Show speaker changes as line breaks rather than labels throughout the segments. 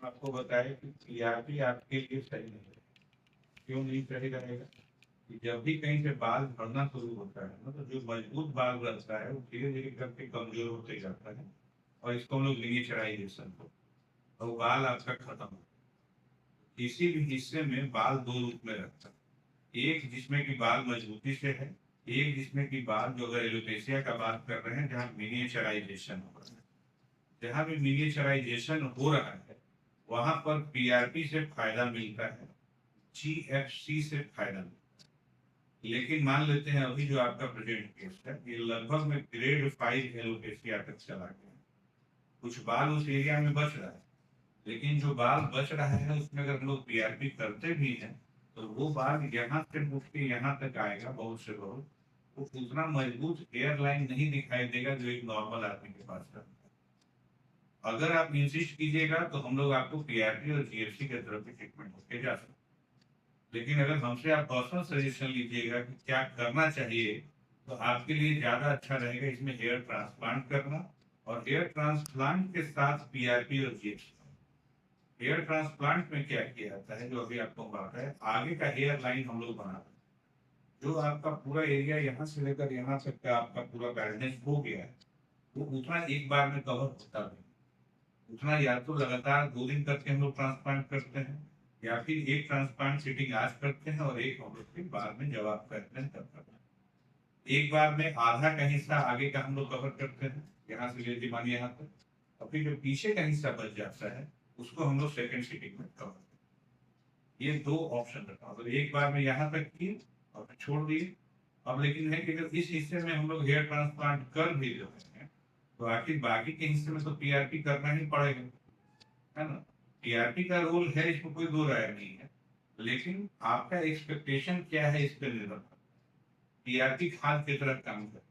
आपको बताया कि टीआरपी आपके लिए सही नहीं है। क्यों नहीं सही रहेगा? कि जब भी कहीं से बाल झड़ना शुरू होता है ना, तो जो मजबूत बाल रहता है वो धीरे धीरे करके कमजोर होते जाता है, और इसको हम लोग मिनिचराइजेशन को, और वो बाल आपका खत्म हो। किसी भी हिस्से में बाल दो रूप में रखता है, एक जिसमें कि बाल मजबूती से है, एक जिसमें कि बाल, जो अगर एलोपेशिया का बात कर रहे हैं, जहाँ मिनिएचराइजेशन हो रहा है, जहाँ भी मिनिएचराइजेशन हो रहा है वहां पर पीआरपी से फायदा मिलता है, जीएफसी से फायदा मिलता है। लेकिन मान लेते हैं अभी जो आपका प्रेजेंट केस है, ये लगभग में ग्रेड 5 एलोपेशिया तक चला गया। कुछ बाल उस एरिया में बच रहा है, लेकिन जो बाल बच रहा है उसमें अगर हम लोग पीआरपी करते भी हैं, तो वो बाल यहाँ से उठ के यहाँ तक आएगा बहुत से बहुत, वो उतना मजबूत एयर लाइन नहीं दिखाई देगा जो एक नॉर्मल आदमी के पास है। अगर आप इंसिस्ट कीजिएगा तो हम लोग आपको पीआरपी और जीएफसी के तरफ भी ट्रीटमेंट होके जा सकते हैं। लेकिन अगर हमसे आप पर्सनल सजेशन लीजिएगा कि क्या करना चाहिए, तो आपके लिए ज्यादा अच्छा रहेगा इसमें हेयर ट्रांसप्लांट करना, और हेयर ट्रांसप्लांट के साथ पीआरपी और जीएफसी। हेयर ट्रांसप्लांट में क्या किया जाता है, जो अभी आपको बात है, आगे का हेयर लाइन हम लोग बनाते हैं। जो आपका पूरा एरिया यहाँ से लेकर यहाँ तक का आपका पूरा बैलेंस हो गया है, वो उतना एक बार में कवर होता नहीं। उतना या तो लगातार 2 दिन करके हम लोग ट्रांसप्लांट करते हैं, या फिर एक ट्रांसप्लांट सिटिंग आज करते हैं और एक हम लोग फिर बाद में जब आप करते हैं तब करते हैं। एक बार में आधा का हिस्सा आगे का हम लोग कवर करते हैं, यहाँ से लेके मानिए यहाँ तक, और फिर जो पीछे का हिस्सा बच जाता है उसको हम लोग सेकंड सिटिंग में कवर करते हैं। ये दो ऑप्शन रखा, मतलब एक बार में यहाँ तक किए और फिर छोड़ दिए। अब लेकिन है कि अगर इस हिस्से में हम लोग हेयर ट्रांसप्लांट कर भी रहे हैं, तो आखिर बाकी के हिस्से में तो पीआरपी करना ही पड़ेगा, है ना। टीआरपी का रोल है, इसमें कोई दो राय नहीं है, लेकिन आपका एक्सपेक्टेशन क्या है इस पर निर्भर करता है। टीआरपी खाद की तरह काम करे,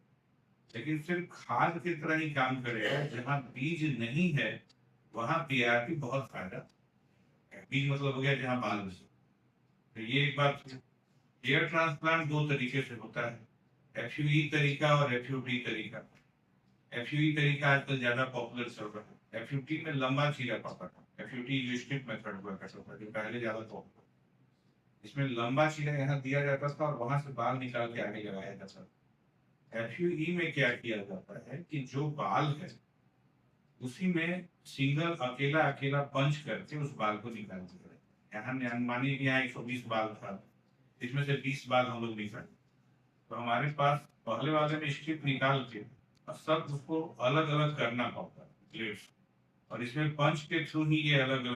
लेकिन सिर्फ खाद की तरह ही काम करेगा। जहाँ बीज नहीं है वहां पीआरपी बहुत फायदा है। बीज मतलब हो गया जहाँ बाल नहीं। तो ये एक बात। हेयर ट्रांसप्लांट दो तरीके से होता है, एफयूई तरीका और एफयूटी तरीका। एफयूई तरीका आजकल ज्यादा पॉपुलर चल रहा है। एफयूटी में लंबा चीरा पाता था, एफयूटी इलिस्टिक मेथड हुआ करता था जो पहले ज्यादा पॉपुलर। इसमें लंबा चीरा यहाँ दिया जाता था और वहां से बाल निकाल के आगे लगाया जाता था। एफयूई में क्या किया जाता है कि जो बाल है उसी में सिंगल अकेला अकेला पंच करके उस बाल को निकाल दिया। यहाँ मानिए कि यहाँ 120 बाल था, इसमें से 20 बाल हम लोग निकाले, तो हमारे पास पहले वाले में स्ट्रिप निकाल के और सब उसको अलग अलग करना पड़ता है प्लेट्स, और इसमें पंच के थ्रू ही ये अलग अलग